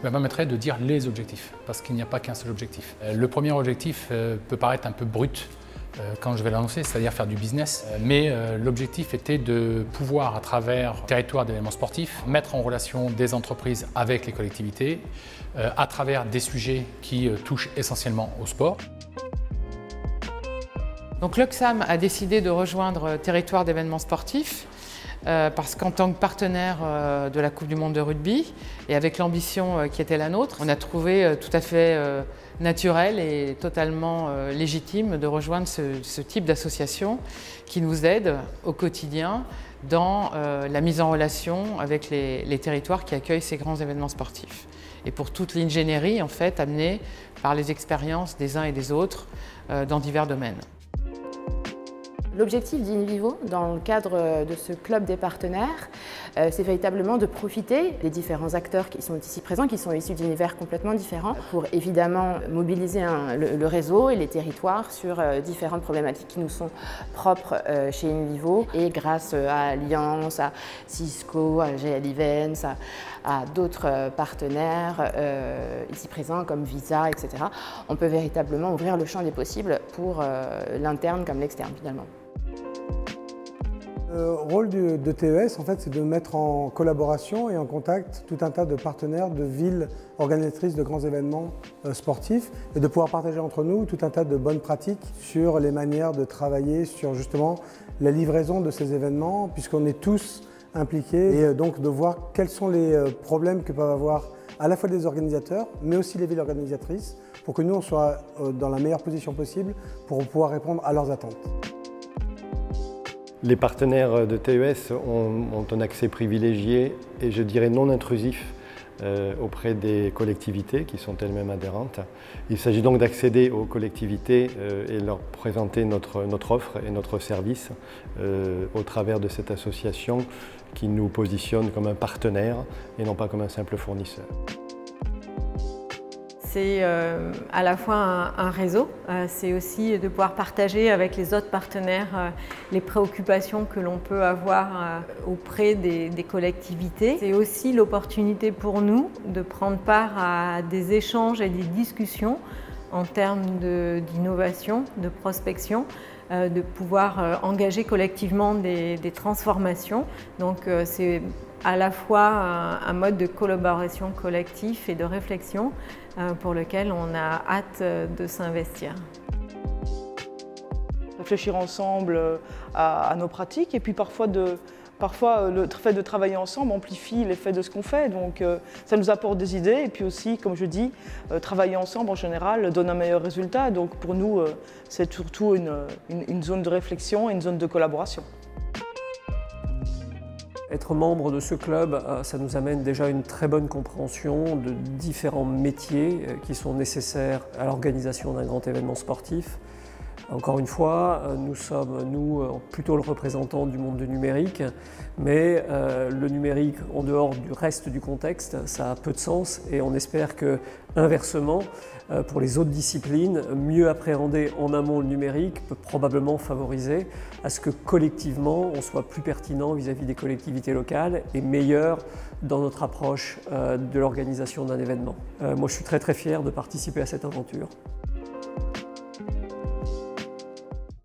me permettrait de dire les objectifs, parce qu'il n'y a pas qu'un seul objectif. Le premier objectif peut paraître un peu brut quand je vais l'annoncer, c'est-à-dire faire du business, mais l'objectif était de pouvoir, à travers le territoire d'événements sportifs, mettre en relation des entreprises avec les collectivités, à travers des sujets qui touchent essentiellement au sport. Donc l'Oxam a décidé de rejoindre Territoire d'événements sportifs parce qu'en tant que partenaire de la Coupe du Monde de rugby et avec l'ambition qui était la nôtre, on a trouvé tout à fait naturel et totalement légitime de rejoindre ce type d'association qui nous aide au quotidien dans la mise en relation avec les territoires qui accueillent ces grands événements sportifs. Et pour toute l'ingénierie en fait amenée par les expériences des uns et des autres dans divers domaines. L'objectif d'InVivo, dans le cadre de ce club des partenaires, c'est véritablement de profiter des différents acteurs qui sont ici présents, qui sont issus d'univers complètement différents, pour évidemment mobiliser le réseau et les territoires sur différentes problématiques qui nous sont propres chez InVivo. Et grâce à Alliance, à Cisco, à GL Events, à d'autres partenaires ici présents comme Visa, etc., on peut véritablement ouvrir le champ des possibles pour l'interne comme l'externe finalement. Le rôle de TES, en fait, c'est de mettre en collaboration et en contact tout un tas de partenaires de villes organisatrices de grands événements sportifs et de pouvoir partager entre nous tout un tas de bonnes pratiques sur les manières de travailler sur justement la livraison de ces événements, puisqu'on est tous impliqués, et donc de voir quels sont les problèmes que peuvent avoir à la fois les organisateurs, mais aussi les villes organisatrices, pour que nous, on soit dans la meilleure position possible pour pouvoir répondre à leurs attentes. Les partenaires de TES ont un accès privilégié et je dirais non intrusif auprès des collectivités qui sont elles-mêmes adhérentes. Il s'agit donc d'accéder aux collectivités et leur présenter notre offre et notre service au travers de cette association qui nous positionne comme un partenaire et non pas comme un simple fournisseur. C'est à la fois un réseau, c'est aussi de pouvoir partager avec les autres partenaires les préoccupations que l'on peut avoir auprès des collectivités. C'est aussi l'opportunité pour nous de prendre part à des échanges et des discussions en termes d'innovation, de prospection, de pouvoir engager collectivement des transformations. Donc c'est à la fois un mode de collaboration collectif et de réflexion pour lequel on a hâte de s'investir. Réfléchir ensemble à nos pratiques et puis parfois le fait de travailler ensemble amplifie l'effet de ce qu'on fait, donc ça nous apporte des idées et puis aussi, comme je dis, travailler ensemble en général donne un meilleur résultat, donc pour nous c'est surtout une zone de réflexion et une zone de collaboration. Être membre de ce club, ça nous amène déjà une très bonne compréhension de différents métiers qui sont nécessaires à l'organisation d'un grand événement sportif. Encore une fois, nous sommes, plutôt le représentant du monde du numérique, mais le numérique, en dehors du reste du contexte, ça a peu de sens et on espère que, inversement, pour les autres disciplines, mieux appréhender en amont le numérique peut probablement favoriser à ce que collectivement, on soit plus pertinent vis-à-vis des collectivités locales et meilleur dans notre approche de l'organisation d'un événement. Moi, je suis très fier de participer à cette aventure.